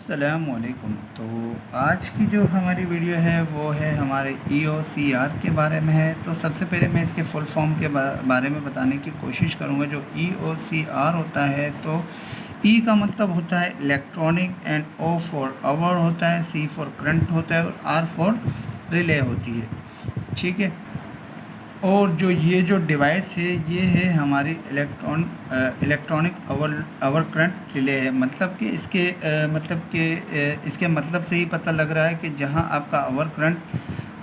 अस्सलामुअलैकुम। तो आज की जो हमारी वीडियो है वो है हमारे EOCR के बारे में है। तो सबसे पहले मैं इसके फुल फॉर्म के बारे में बताने की कोशिश करूँगा। जो EOCR होता है, तो E का मतलब होता है electronic, and O for our होता है, C फॉर करंट होता है, और R फॉर रिले होती है। ठीक है। और जो ये जो डिवाइस है ये है हमारी इलेक्ट्रॉनिक आवर करंट रिले है। मतलब कि इसके मतलब से ही पता लग रहा है कि जहाँ आपका आवर करंट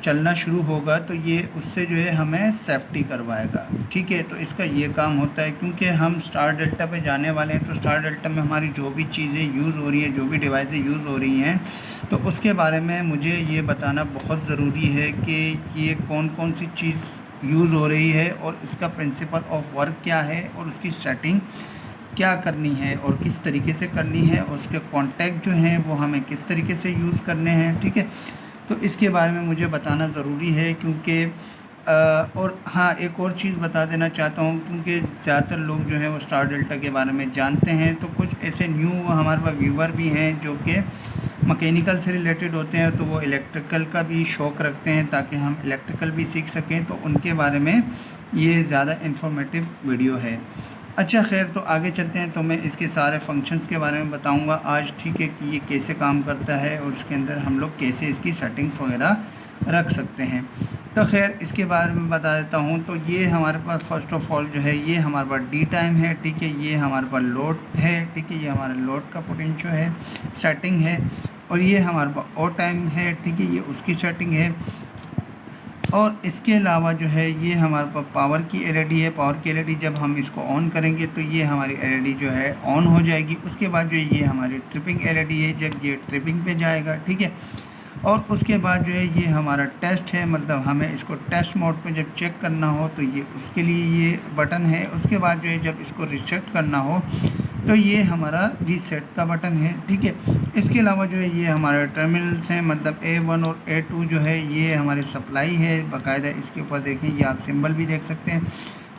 चलना शुरू होगा तो ये उससे जो है हमें सेफ्टी करवाएगा। ठीक है। तो इसका ये काम होता है, क्योंकि हम स्टार डेल्टा पे जाने वाले हैं, तो स्टार डेल्टा में हमारी जो भी चीज़ें यूज़ हो रही हैं, जो भी डिवाइसें यूज़ हो रही हैं, तो उसके बारे में मुझे ये बताना बहुत ज़रूरी है कि ये कौन कौन सी चीज़ यूज़ हो रही है, और इसका प्रिंसिपल ऑफ वर्क क्या है, और उसकी सेटिंग क्या करनी है और किस तरीके से करनी है, और उसके कॉन्टैक्ट जो हैं वो हमें किस तरीके से यूज़ करने हैं। ठीक है। तो इसके बारे में मुझे बताना ज़रूरी है, क्योंकि और हाँ, एक और चीज़ बता देना चाहता हूँ, क्योंकि ज़्यादातर लोग जो हैं वो स्टार डेल्टा के बारे में जानते हैं, तो कुछ ऐसे न्यू हमारे पास व्यूवर भी हैं जो कि मैकेनिकल से रिलेटेड होते हैं, तो वो इलेक्ट्रिकल का भी शौक़ रखते हैं ताकि हम इलेक्ट्रिकल भी सीख सकें। तो उनके बारे में ये ज़्यादा इन्फॉर्मेटिव वीडियो है। अच्छा, खैर, तो आगे चलते हैं। तो मैं इसके सारे फंक्शंस के बारे में बताऊंगा आज। ठीक है, कि ये कैसे काम करता है और इसके अंदर हम लोग कैसे इसकी सेटिंग्स वगैरह रख सकते हैं। तो खैर, इसके बारे में बता देता हूँ। तो ये हमारे पास फ़र्स्ट ऑफ़ ऑल जो है ये हमारे पास डी टाइम है। ठीक है। ये हमारे पास लोड है। ठीक है। ये हमारे लोड का पोटेंशियल है, सेटिंग है। और ये हमारे पास ओ टाइम है। ठीक है। ये उसकी सेटिंग है। और इसके अलावा जो है ये हमारे पास पावर की एलईडी है। पावर की एलईडी जब हम इसको ऑन करेंगे तो ये हमारी एलईडी जो है ऑन हो जाएगी। उसके बाद जो ये हमारी ट्रिपिंग एलईडी है, जब ये ट्रिपिंग पे जाएगा। ठीक है। और उसके बाद जो है ये हमारा टेस्ट है, मतलब हमें इसको टेस्ट मोड पे जब चेक करना हो तो ये उसके लिए ये बटन है। उसके बाद जो है जब इसको रीसेट करना हो तो ये हमारा रीसेट का बटन है। ठीक है। इसके अलावा जो है ये हमारे टर्मिनल्स हैं, मतलब A1 और A2 जो है ये हमारी सप्लाई है बाकायदा। इसके ऊपर देखें, ये आप सिंबल भी देख सकते हैं।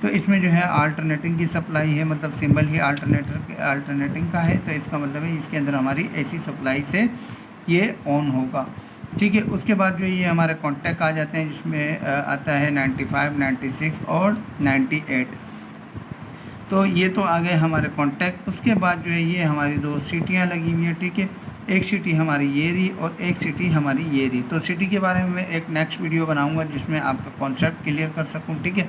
तो इसमें जो है अल्टरनेटिंग की सप्लाई है, मतलब सिंबल ही अल्टरनेटिंग का है। तो इसका मतलब है इसके अंदर हमारी ऐसी सप्लाई से ये ऑन होगा। ठीक है। उसके बाद जो ये हमारे कॉन्टैक्ट आ जाते हैं, जिसमें आता है 95, 96 और 98। तो ये तो आ गए हमारे कॉन्टैक्ट। उसके बाद जो है ये हमारी दो सीटियाँ लगी हुई हैं। ठीक है। एक सीटी हमारी ये रही और एक सीटी हमारी ये रही। तो सीटी के बारे में मैं एक नेक्स्ट वीडियो बनाऊंगा जिसमें आपका कॉन्सेप्ट क्लियर कर सकूं। ठीक है।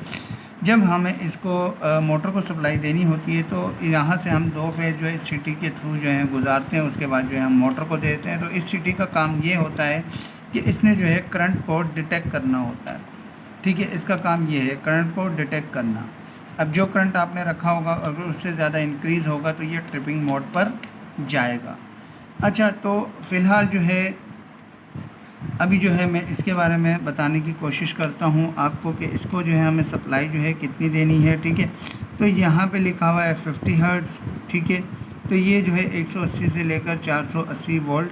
जब हमें इसको मोटर को सप्लाई देनी होती है तो यहाँ से हम दो फेज जो है इस सीटी के थ्रू जो है गुजारते हैं। उसके बाद जो है हम मोटर को देते हैं। तो इस सीटी का काम ये होता है कि इसने जो है करंट को डिटेक्ट करना होता है। ठीक है। इसका काम ये है करंट को डिटेक्ट करना। अब जो करंट आपने रखा होगा अगर उससे ज़्यादा इंक्रीज़ होगा तो ये ट्रिपिंग मोड पर जाएगा। अच्छा, तो फ़िलहाल जो है अभी जो है मैं इसके बारे में बताने की कोशिश करता हूँ आपको कि इसको जो है हमें सप्लाई जो है कितनी देनी है। ठीक है। तो यहाँ पे लिखा हुआ है 50 हर्ट्ज़। ठीक है। तो ये जो है 180 से लेकर 480 वोल्ट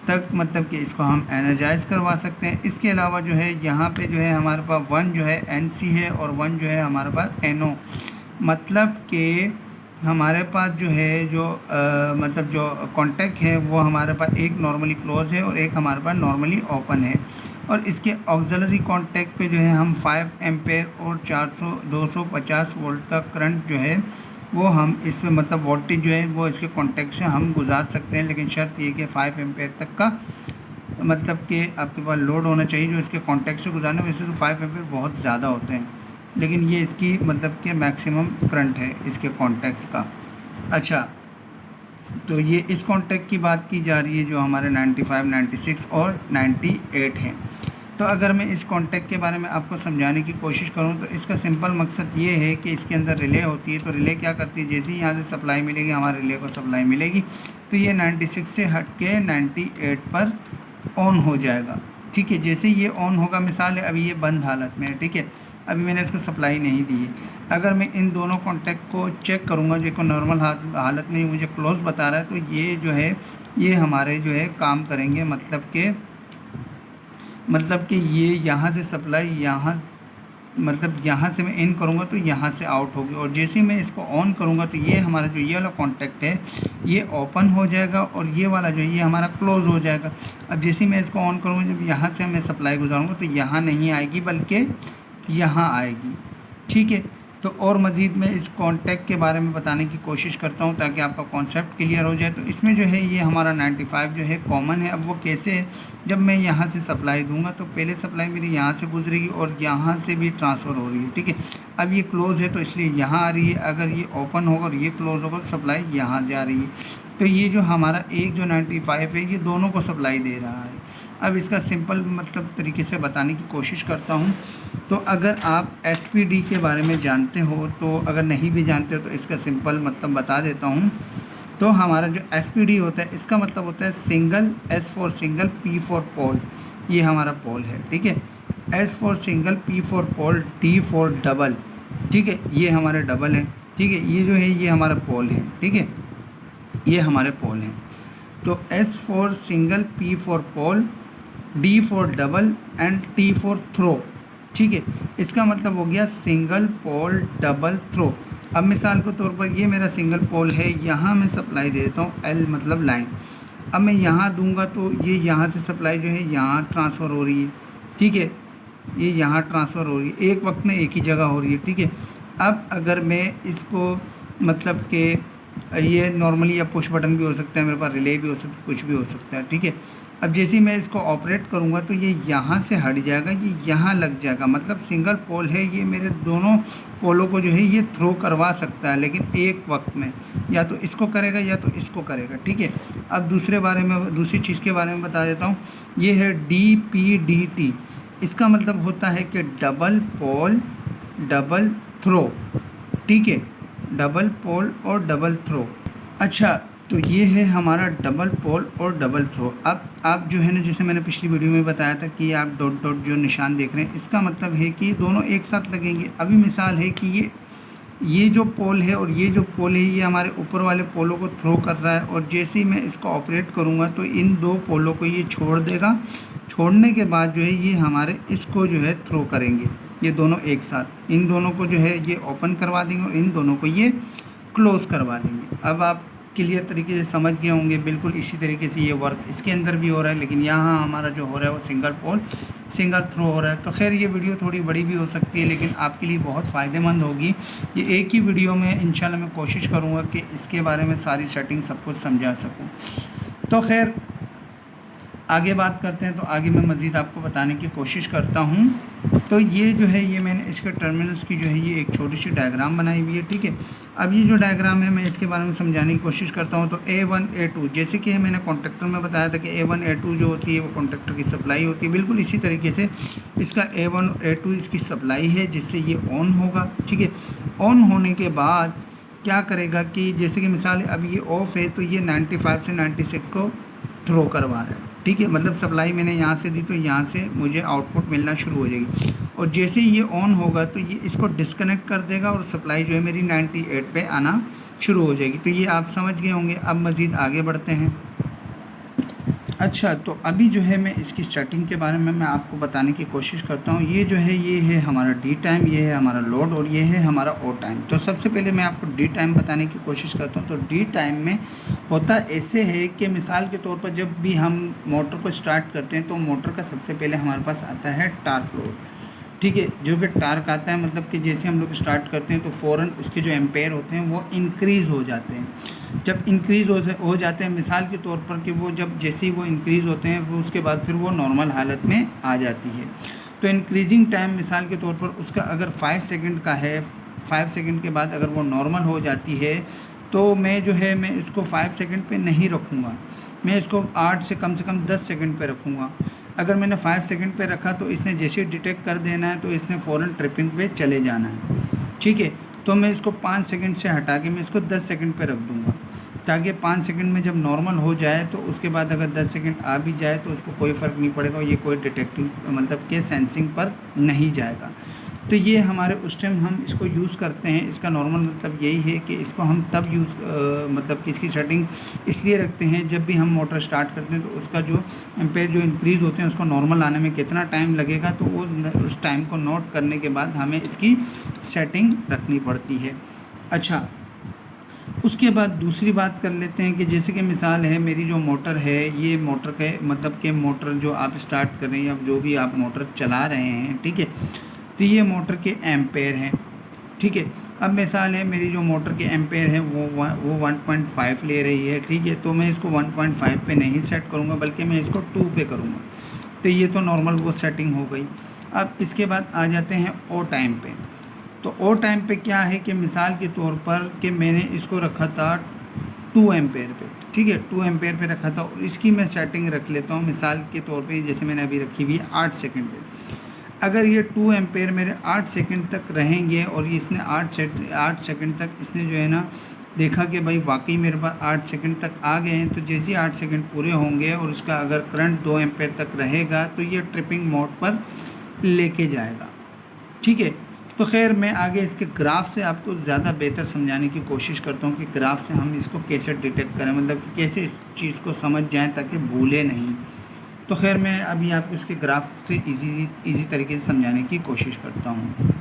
तक, मतलब कि इसको हम एनर्जाइज़ करवा सकते हैं। इसके अलावा जो है यहाँ पे जो है हमारे पास 1 जो है NC है और 1 जो है हमारे पास NO, मतलब कि हमारे पास जो है जो मतलब जो कॉन्टैक्ट है वो हमारे पास एक नॉर्मली क्लोज है और एक हमारे पास नॉर्मली ओपन है। और इसके ऑक्सिलरी कॉन्टैक्ट पे जो है हम 5 एम्पेयर और 250 वोल्ट का करंट जो है वो हम इसमें, मतलब वोल्टेज जो है वो इसके कॉन्टैक्ट से हम गुजार सकते हैं। लेकिन शर्त ये कि 5 एम्पेयर तक का, मतलब कि आपके पास लोड होना चाहिए जो इसके कॉन्टैक्ट से गुजारना। वैसे तो 5 एम्पेयर बहुत ज़्यादा होते हैं, लेकिन ये इसकी मतलब कि मैक्सिमम करंट है इसके कॉन्टैक्ट्स का। अच्छा, तो ये इस कॉन्टैक्ट की बात की जा रही है जो हमारे 95, 96 और 98 हैं। तो अगर मैं इस कॉन्टैक्ट के बारे में आपको समझाने की कोशिश करूं तो इसका सिंपल मकसद ये है कि इसके अंदर रिले होती है। तो रिले क्या करती है, जैसे ही यहाँ से सप्लाई मिलेगी हमारे रिले को सप्लाई मिलेगी तो ये 96 से हट के 98 पर ऑन हो जाएगा। ठीक है। जैसे ये ऑन होगा, मिसाल है अभी ये बंद हालत में है। ठीक है। अभी मैंने इसको सप्लाई नहीं दी है। अगर मैं इन दोनों कॉन्टैक्ट को चेक करूँगा जो को नॉर्मल हालत में मुझे क्लोज बता रहा है, तो ये जो है ये हमारे जो है काम करेंगे, मतलब कि ये यहाँ से सप्लाई यहाँ मतलब यहाँ से मैं इन करूँगा तो यहाँ से आउट होगी, और जैसे ही मैं इसको ऑन करूँगा तो ये हमारा जो ये वाला कॉन्टैक्ट है ये ओपन हो जाएगा और ये वाला जो है ये हमारा क्लोज़ हो जाएगा। अब जैसे ही मैं इसको ऑन करूँगा, जब यहाँ से मैं सप्लाई गुजारूँगा तो यहाँ नहीं आएगी बल्कि यहाँ आएगी। ठीक है, तो और मज़ीद मैं इस कॉन्टैक्ट के बारे में बताने की कोशिश करता हूँ ताकि आपका कॉन्सेप्ट क्लियर हो जाए। तो इसमें जो है ये हमारा 95 जो है कॉमन है। अब वो कैसे है, जब मैं यहाँ से सप्लाई दूंगा तो पहले सप्लाई मेरी यहाँ से गुजरेगी और यहाँ से भी ट्रांसफ़र हो रही है। ठीक है, अब ये क्लोज़ है तो इसलिए यहाँ आ रही है, अगर ये ओपन होगा और ये क्लोज़ होगा तो सप्लाई यहाँ जा रही है। तो ये जो हमारा एक जो 95 है ये दोनों को सप्लाई दे रहा है। अब इसका सिंपल मतलब तरीके से बताने की कोशिश करता हूँ। तो अगर आप SPD के बारे में जानते हो, तो अगर नहीं भी जानते हो तो इसका सिंपल मतलब बता देता हूँ। तो हमारा जो SPD होता है इसका मतलब होता है single, S for single, P for pole, ये हमारा पोल है। ठीक है, S for single, P for pole, D for double. ठीक है, ये हमारे डबल है। ठीक है, ये जो है ये हमारा पोल है। ठीक है, ये हमारे पोल हैं। तो S for single, P for pole, D for double and T for throw. ठीक है, इसका मतलब हो गया सिंगल, पोल, डबल, थ्रो। अब मिसाल के तौर पर ये मेरा सिंगल पोल है, यहाँ मैं सप्लाई दे देता हूँ, L मतलब लाइन। अब मैं यहाँ दूंगा तो ये यहाँ से सप्लाई जो है यहाँ ट्रांसफ़र हो रही है। ठीक है, ये यहाँ ट्रांसफ़र हो रही है, एक वक्त में एक ही जगह हो रही है। ठीक है, अब अगर मैं इसको मतलब कि ये नॉर्मली या पुश बटन भी हो सकता है, मेरे पास रिले भी हो सकता है, कुछ भी हो सकता है। ठीक है, अब जैसे ही मैं इसको ऑपरेट करूँगा तो ये यहाँ से हट जाएगा, ये यहाँ लग जाएगा। मतलब सिंगल पोल है, ये मेरे दोनों पोलों को जो है ये थ्रो करवा सकता है, लेकिन एक वक्त में या तो इसको करेगा या तो इसको करेगा। ठीक है, अब दूसरी चीज़ के बारे में बता देता हूँ। ये है DPDT। इसका मतलब होता है कि डबल पोल, डबल थ्रो। ठीक है, डबल पोल और डबल थ्रो। अच्छा, तो ये है हमारा डबल पोल और डबल थ्रो। अब आप जो है ना, जैसे मैंने पिछली वीडियो में बताया था कि आप डॉट डॉट जो निशान देख रहे हैं, इसका मतलब है कि दोनों एक साथ लगेंगे। अभी मिसाल है कि ये जो पोल है और ये जो पोल है ये हमारे ऊपर वाले पोलों को थ्रो कर रहा है, और जैसे ही मैं इसको ऑपरेट करूँगा तो इन दो पोलों को ये छोड़ देगा। छोड़ने के बाद जो है ये हमारे इसको जो है थ्रो करेंगे, ये दोनों एक साथ। इन दोनों को जो है ये ओपन करवा देंगे और इन दोनों को ये क्लोज़ करवा देंगे। अब आप क्लियर तरीके से समझ गए होंगे। बिल्कुल इसी तरीके से ये वर्क इसके अंदर भी हो रहा है, लेकिन यहाँ हमारा जो हो रहा है वो सिंगल पोल, सिंगल थ्रो हो रहा है। तो खैर ये वीडियो थोड़ी बड़ी भी हो सकती है, लेकिन आपके लिए बहुत फ़ायदेमंद होगी। ये एक ही वीडियो में इंशाल्लाह मैं कोशिश करूँगा कि इसके बारे में सारी सेटिंग सब कुछ समझा सकूँ। तो खैर आगे बात करते हैं। तो आगे मैं मज़ीद आपको बताने की कोशिश करता हूँ। तो ये जो है ये मैंने इसके टर्मिनल्स की जो है ये एक छोटी सी डायग्राम बनाई हुई है। ठीक है, अब ये जो डायग्राम है मैं इसके बारे में समझाने की कोशिश करता हूँ। तो A1 A2 जैसे कि मैंने कॉन्ट्रैक्टर में बताया था कि A1 A2 जो होती है वो कॉन्ट्रैक्टर की सप्लाई होती है। बिल्कुल इसी तरीके से इसका A1 A2 इसकी सप्लाई है, जिससे ये ऑन होगा। ठीक है, ऑन होने के बाद क्या करेगा कि जैसे कि मिसाल अब ये ऑफ़ है तो ये 95 से 96 को थ्रो करवा रहा है। ठीक है, मतलब सप्लाई मैंने यहाँ से दी तो यहाँ से मुझे आउटपुट मिलना शुरू हो जाएगी, और जैसे ही ये ऑन होगा तो ये इसको डिस्कनेक्ट कर देगा और सप्लाई जो है मेरी 98 पे आना शुरू हो जाएगी। तो ये आप समझ गए होंगे। अब मज़ीद आगे बढ़ते हैं। अच्छा, तो अभी जो है मैं इसकी सेटिंग के बारे में मैं आपको बताने की कोशिश करता हूँ। ये जो है ये है हमारा डी टाइम, ये है हमारा लोड, और ये है हमारा ओ टाइम। तो सबसे पहले मैं आपको डी टाइम बताने की कोशिश करता हूँ। तो डी टाइम में होता ऐसे है कि मिसाल के तौर पर जब भी हम मोटर को स्टार्ट करते हैं तो मोटर का सबसे पहले हमारे पास आता है टार्क लोड। ठीक है, जो कि टार्क आता है मतलब कि जैसे हम लोग स्टार्ट करते हैं तो फ़ौरन उसके जो एम्पेयर होते हैं वो इंक्रीज़ हो जाते हैं। जब इंक्रीज़ हो जाते हैं मिसाल के तौर पर कि वो जब जैसे ही वो इंक्रीज़ होते हैं वो उसके बाद फिर वो नॉर्मल हालत में आ जाती है। तो इंक्रीजिंग टाइम मिसाल के तौर पर उसका अगर 5 सेकंड का है, 5 सेकंड के बाद अगर वो नॉर्मल हो जाती है तो मैं जो है मैं इसको 5 सेकंड पे नहीं रखूँगा, मैं इसको 8 से कम 10 सेकंड पे रखूँगा। अगर मैंने 5 सेकंड पे रखा तो इसने जैसे डिटेक्ट कर देना है तो इसने फ़ौरन ट्रिपिंग पे चले जाना है। ठीक है, तो मैं इसको 5 सेकंड से हटा के मैं इसको 10 सेकंड पे रख दूँगा, ताकि 5 सेकंड में जब नॉर्मल हो जाए तो उसके बाद अगर 10 सेकंड आ भी जाए तो उसको कोई फ़र्क नहीं पड़ेगा, ये कोई डिटेक्टिव मतलब के सेंसिंग पर नहीं जाएगा। तो ये हमारे उस टाइम हम इसको यूज़ करते हैं। इसका नॉर्मल मतलब यही है कि इसको हम तब मतलब कि इसकी सेटिंग इसलिए रखते हैं जब भी हम मोटर स्टार्ट करते हैं तो उसका जो एम्पेयर जो इंक्रीज़ होते हैं उसको नॉर्मल आने में कितना टाइम लगेगा, तो वो उस टाइम को नोट करने के बाद हमें इसकी सेटिंग रखनी पड़ती है। अच्छा, उसके बाद दूसरी बात कर लेते हैं कि जैसे कि मिसाल है मेरी जो मोटर है, ये मोटर के मतलब कि मोटर जो आप स्टार्ट कर रहे हैं या जो भी आप मोटर चला रहे हैं, ठीक है, तो ये मोटर के एम्पेयर हैं, ठीक है। अब मिसाल है मेरी जो मोटर के एम्पेयर है वो 1.5 ले रही है, ठीक है, तो मैं इसको 1.5 पे नहीं सेट करूँगा बल्कि मैं इसको 2 पे करूँगा। तो ये तो नॉर्मल वो सेटिंग हो गई। अब इसके बाद आ जाते हैं ओ टाइम पे। तो ओ टाइम पे क्या है कि मिसाल के तौर पर कि मैंने इसको रखा था 2 एम्पेयर पे, ठीक है, 2 एम्पेयर पे रखा था और इसकी मैं सेटिंग रख लेता हूँ मिसाल के तौर पे जैसे मैंने अभी रखी हुई है 8 सेकंड पे। अगर ये 2 एम्पेयर मेरे 8 सेकंड तक रहेंगे और ये इसने 8 सेकंड तक इसने जो है ना देखा कि भाई वाकई मेरे पास 8 सेकंड तक आ गए हैं, तो जैसे ही 8 सेकंड पूरे होंगे और इसका अगर करंट 2 एम्पेयर तक रहेगा तो ये ट्रिपिंग मोड पर लेके जाएगा, ठीक है। तो खैर मैं आगे इसके ग्राफ से आपको ज़्यादा बेहतर समझाने की कोशिश करता हूँ कि ग्राफ से हम इसको कैसे डिटेक्ट करें, मतलब कि कैसे इस चीज़ को समझ जाएं ताकि भूले नहीं। तो खैर मैं अभी आपको इसके ग्राफ से इजी तरीके से समझाने की कोशिश करता हूँ।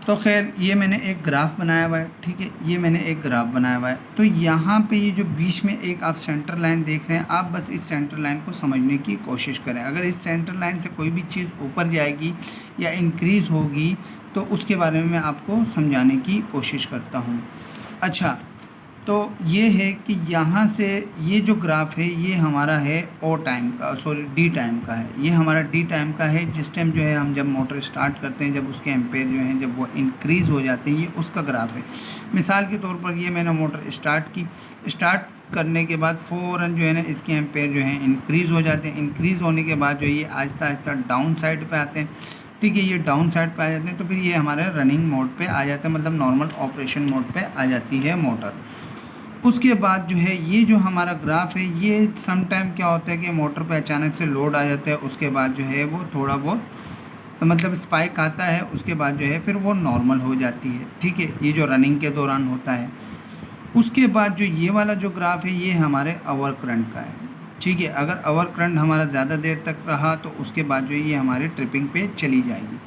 तो खैर ये मैंने एक ग्राफ बनाया हुआ है, ठीक है, ये मैंने एक ग्राफ बनाया हुआ है। तो यहाँ पे ये जो बीच में एक आप सेंटर लाइन देख रहे हैं, आप बस इस सेंटर लाइन को समझने की कोशिश करें। अगर इस सेंटर लाइन से कोई भी चीज़ ऊपर जाएगी या इंक्रीज़ होगी तो उसके बारे में मैं आपको समझाने की कोशिश करता हूँ। अच्छा, तो ये है कि यहाँ से ये जो ग्राफ है ये हमारा है ओ टाइम का, सॉरी डी टाइम का है। ये हमारा डी टाइम का है, जिस टाइम जो है हम जब मोटर स्टार्ट करते हैं, जब उसके एम्पेयर जो हैं जब वो इंक्रीज़ हो जाते हैं, ये उसका ग्राफ है। मिसाल के तौर पर ये मैंने मोटर स्टार्ट करने के बाद फ़ौरन जो है ना इसके एम्पेयर जो हैं इंक्रीज़ हो जाते हैं। इंक्रीज़ होने के बाद जो ये आहिस्ता आहिस्ता डाउन साइड पर आते हैं, ठीक है, ये डाउन साइड पे आ जाते हैं, तो फिर ये हमारे रनिंग मोड पे आ जाता है, मतलब नॉर्मल ऑपरेशन मोड पे आ जाती है मोटर। उसके बाद जो है ये जो हमारा ग्राफ है ये सम टाइम क्या होता है कि मोटर पे अचानक से लोड आ जाता है, उसके बाद जो है वो थोड़ा बहुत मतलब स्पाइक आता है, उसके बाद जो है फिर वो नॉर्मल हो जाती है, ठीक है, ये जो रनिंग के दौरान होता है। उसके बाद जो ये वाला जो ग्राफ है ये हमारे आवर करंट का है, ठीक है। अगर आवर करंट हमारा ज़्यादा देर तक रहा तो उसके बाद जो ये हमारे ट्रिपिंग पे चली जाएगी।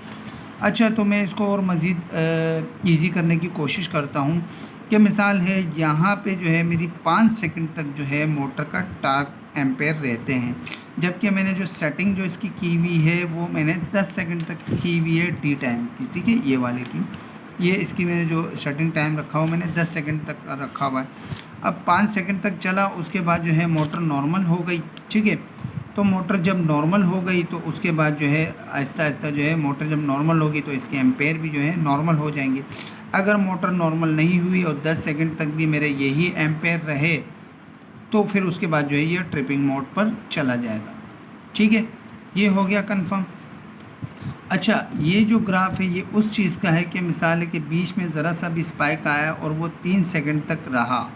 अच्छा, तो मैं इसको और मज़ीद ईज़ी करने की कोशिश करता हूँ कि मिसाल है यहाँ पे जो है मेरी 5 सेकंड तक जो है मोटर का टार्क एम्पेयर रहते हैं, जबकि मैंने जो सेटिंग जो इसकी की हुई है वो मैंने 10 सेकंड तक की हुई है डी टाइम की, ठीक है, ये वाले की, ये इसकी मैंने जो सेटिंग टाइम रखा हुआ मैंने 10 सेकंड तक रखा हुआ है। अब 5 सेकंड तक चला, उसके बाद जो है मोटर नॉर्मल हो गई, ठीक है। तो मोटर जब नॉर्मल हो गई तो उसके बाद जो है आहिस्ता आहिस्ता जो है मोटर जब नॉर्मल होगी तो इसके एम्पेयर भी जो है नॉर्मल हो जाएंगे। अगर मोटर नॉर्मल नहीं हुई और 10 सेकंड तक भी मेरे यही एम्पेयर रहे तो फिर उसके बाद जो है ये ट्रिपिंग मोड पर चला जाएगा, ठीक है, ये हो गया कंफर्म। अच्छा, ये जो ग्राफ है ये उस चीज़ का है कि मिसाल है कि बीच में ज़रा सा भी स्पाइक आया और वो 3 सेकंड तक रहा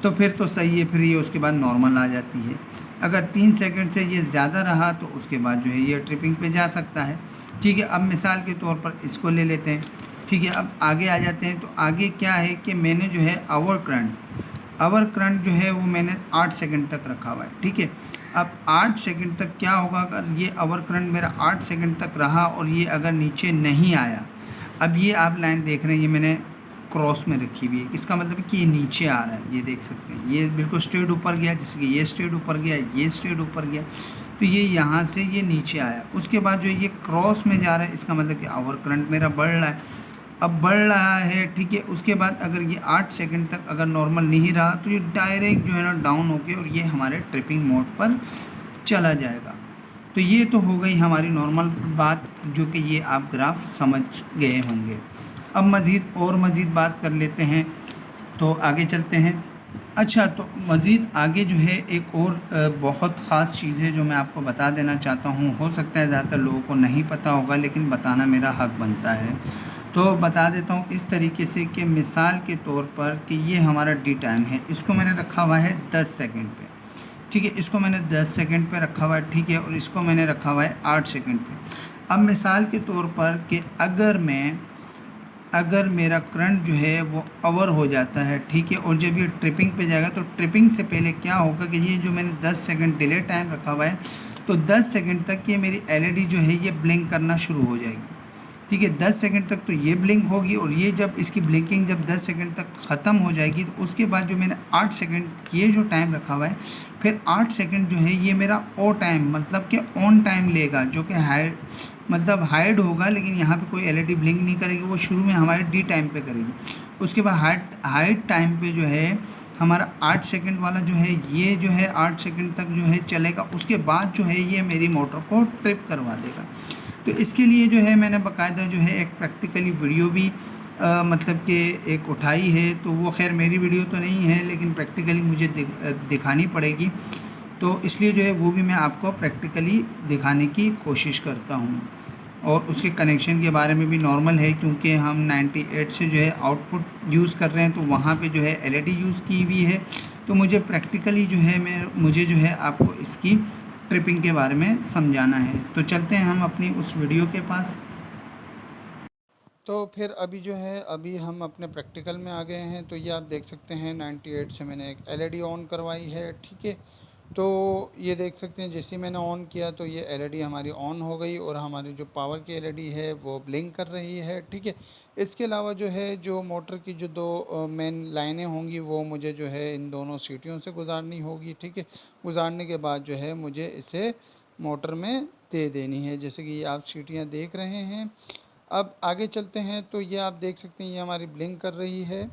तो फिर तो सही है, फिर ये उसके बाद नॉर्मल आ जाती है। अगर 3 सेकंड से ये ज़्यादा रहा तो उसके बाद जो है ये ट्रिपिंग पे जा सकता है, ठीक है। अब मिसाल के तौर पर इसको ले लेते हैं, ठीक है। अब आगे आ जाते हैं, तो आगे क्या है कि मैंने जो है आवर करंट जो है वो मैंने 8 सेकंड तक रखा हुआ है, ठीक है। अब 8 सेकंड तक क्या होगा, अगर ये आवर करंट मेरा 8 सेकंड तक रहा और ये अगर नीचे नहीं आया, अब ये आप लाइन देख रहे हैं ये मैंने क्रॉस में रखी हुई है, इसका मतलब कि ये नीचे आ रहा है, ये देख सकते हैं, ये बिल्कुल स्ट्रेट ऊपर गया, जैसे कि ये स्ट्रेट ऊपर गया, ये स्ट्रेट ऊपर गया, तो ये यहाँ से ये नीचे आया, उसके बाद जो ये क्रॉस में जा रहा है, इसका मतलब कि आवर करंट मेरा बढ़ रहा है, अब बढ़ रहा है, ठीक है। उसके बाद अगर ये 8 सेकंड तक अगर नॉर्मल नहीं रहा तो ये डायरेक्ट जो है ना डाउन होके और ये हमारे ट्रिपिंग मोड पर चला जाएगा। तो ये तो हो गई हमारी नॉर्मल बात, जो कि ये आप ग्राफ समझ गए होंगे। अब मज़ीद बात कर लेते हैं, तो आगे चलते हैं। अच्छा, तो मज़ीद आगे जो है एक और बहुत ख़ास चीज़ है जो मैं आपको बता देना चाहता हूँ। हो सकता है ज़्यादातर लोगों को नहीं पता होगा, लेकिन बताना मेरा हक़ बनता है, तो बता देता हूँ इस तरीके से कि मिसाल के तौर पर कि ये हमारा डी टाइम है, इसको मैंने रखा हुआ है 10 सेकंड पे, ठीक है, इसको मैंने 10 सेकंड पे रखा हुआ है, ठीक है, और इसको मैंने रखा हुआ है 8 सेकंड पे। अब मिसाल के तौर पर कि अगर मेरा करंट जो है वो ओवर हो जाता है, ठीक है, और जब ये ट्रिपिंग पे जाएगा तो ट्रिपिंग से पहले क्या होगा कि ये जो मैंने 10 सेकंड डिले टाइम रखा हुआ है, तो 10 सेकंड तक ये मेरी एलईडी जो है ये ब्लिंक करना शुरू हो जाएगी। ठीक है, 10 सेकंड तक तो ये ब्लिंक होगी, और ये जब इसकी ब्लिंकिंग जब 10 सेकंड तक ख़त्म हो जाएगी तो उसके बाद जो मैंने 8 सेकंड ये जो टाइम रखा हुआ है, फिर 8 सेकंड जो है ये मेरा ओ टाइम मतलब कि ऑन टाइम लेगा, जो कि हाइड होगा, लेकिन यहाँ पे कोई एलईडी ब्लिंक नहीं करेगी, वो शुरू में हमारे डी टाइम पे करेगी। उसके बाद हाइड टाइम पे जो है हमारा 8 सेकंड वाला जो है ये जो है 8 सेकंड तक जो है चलेगा। उसके बाद जो है ये मेरी मोटर को ट्रिप करवा देगा। तो इसके लिए जो है मैंने बाकायदा जो है एक प्रैक्टिकली वीडियो भी मतलब कि एक उठाई है, तो वो खैर मेरी वीडियो तो नहीं है, लेकिन प्रैक्टिकली मुझे दिखानी पड़ेगी, तो इसलिए जो है वो भी मैं आपको प्रैक्टिकली दिखाने की कोशिश करता हूँ। और उसके कनेक्शन के बारे में भी नॉर्मल है, क्योंकि हम 98 से जो है आउटपुट यूज़ कर रहे हैं, तो वहाँ पे जो है एलईडी यूज़ की हुई है। तो मुझे प्रैक्टिकली जो है मुझे जो है आपको इसकी ट्रिपिंग के बारे में समझाना है। तो चलते हैं हम अपनी उस वीडियो के पास। तो फिर अभी हम अपने प्रैक्टिकल में आ गए हैं। तो ये आप देख सकते हैं 98 से मैंने एक एलईडी ऑन करवाई है, ठीक है। तो ये देख सकते हैं जैसे ही मैंने ऑन किया तो ये एलईडी हमारी ऑन हो गई, और हमारी जो पावर की एलईडी है वो ब्लिंक कर रही है, ठीक है। इसके अलावा जो है जो मोटर की जो दो मेन लाइनें होंगी वो मुझे जो है इन दोनों सीटियों से गुजारनी होगी, ठीक है। गुजारने के बाद जो है मुझे इसे मोटर में दे देनी है, जैसे कि ये आप सीटियाँ देख रहे हैं। अब आगे चलते हैं, तो ये आप देख सकते हैं ये हमारी ब्लिंक कर रही है।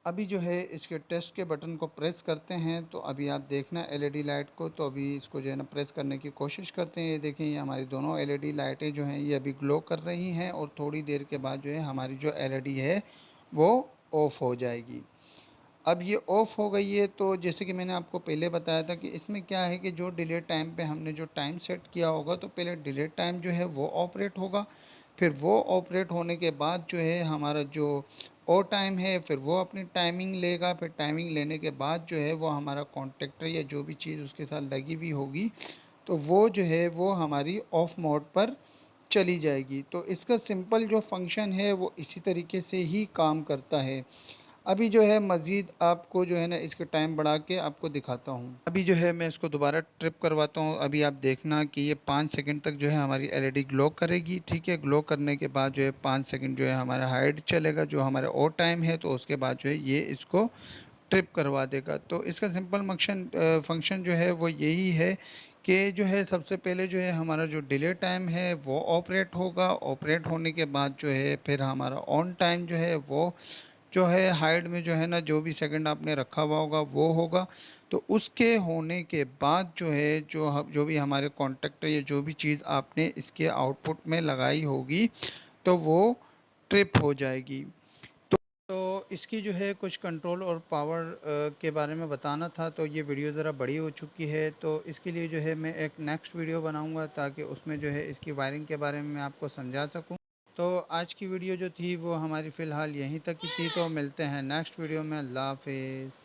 अभी जो है इसके टेस्ट के बटन को प्रेस करते हैं, तो अभी आप देखना एलईडी लाइट को, तो अभी इसको जो है ना प्रेस करने की कोशिश करते हैं। ये देखें ये हमारी दोनों एलईडी लाइटें जो हैं ये अभी ग्लो कर रही हैं, और थोड़ी देर के बाद जो है हमारी जो एलईडी है वो ऑफ़ हो जाएगी। अब ये ऑफ़ हो गई है, तो जैसे कि मैंने आपको पहले बताया था कि इसमें क्या है कि जो डिले टाइम पे हमने जो टाइम सेट किया होगा, तो पहले डिले टाइम जो है वो ऑपरेट होगा। फिर वो ऑपरेट होने के बाद जो है हमारा जो ओ टाइम है फिर वो अपनी टाइमिंग लेगा। फिर टाइमिंग लेने के बाद जो है वो हमारा कॉन्टेक्टर या जो भी चीज़ उसके साथ लगी हुई होगी, तो वो जो है वो हमारी ऑफ़ मोड पर चली जाएगी। तो इसका सिंपल जो फंक्शन है वो इसी तरीके से ही काम करता है। अभी जो है मज़ीद आपको जो है ना इसके टाइम बढ़ा के आपको दिखाता हूँ। अभी जो है मैं इसको दोबारा ट्रिप करवाता हूँ। अभी आप देखना कि ये 5 सेकंड तक जो है हमारी एलईडी ग्लो करेगी, ठीक है। ग्लो करने के बाद जो है 5 सेकंड जो है हमारा हाइड चलेगा, जो हमारा ओ टाइम है, तो उसके बाद जो है ये इसको ट्रिप करवा देगा। तो इसका सिंपल फंक्शन जो है वो यही है कि जो है सबसे पहले जो है हमारा जो डिले टाइम है वो ऑपरेट होगा। ऑपरेट होने के बाद जो है फिर हमारा ऑन टाइम जो है वो जो है हाइड में जो है ना जो भी सेकंड आपने रखा हुआ होगा वो होगा। तो उसके होने के बाद जो है जो भी हमारे कॉन्टेक्टर या जो भी चीज़ आपने इसके आउटपुट में लगाई होगी, तो वो ट्रिप हो जाएगी। तो इसकी जो है कुछ कंट्रोल और पावर के बारे में बताना था, तो ये वीडियो ज़रा बड़ी हो चुकी है, तो इसके लिए जो है मैं एक नेक्स्ट वीडियो बनाऊंगा, ताकि उसमें जो है इसकी वायरिंग के बारे में मैं आपको समझा सकूं। तो आज की वीडियो जो थी वो हमारी फ़िलहाल यहीं तक ही थी। तो मिलते हैं नेक्स्ट वीडियो में। अल्लाह हाफिज़।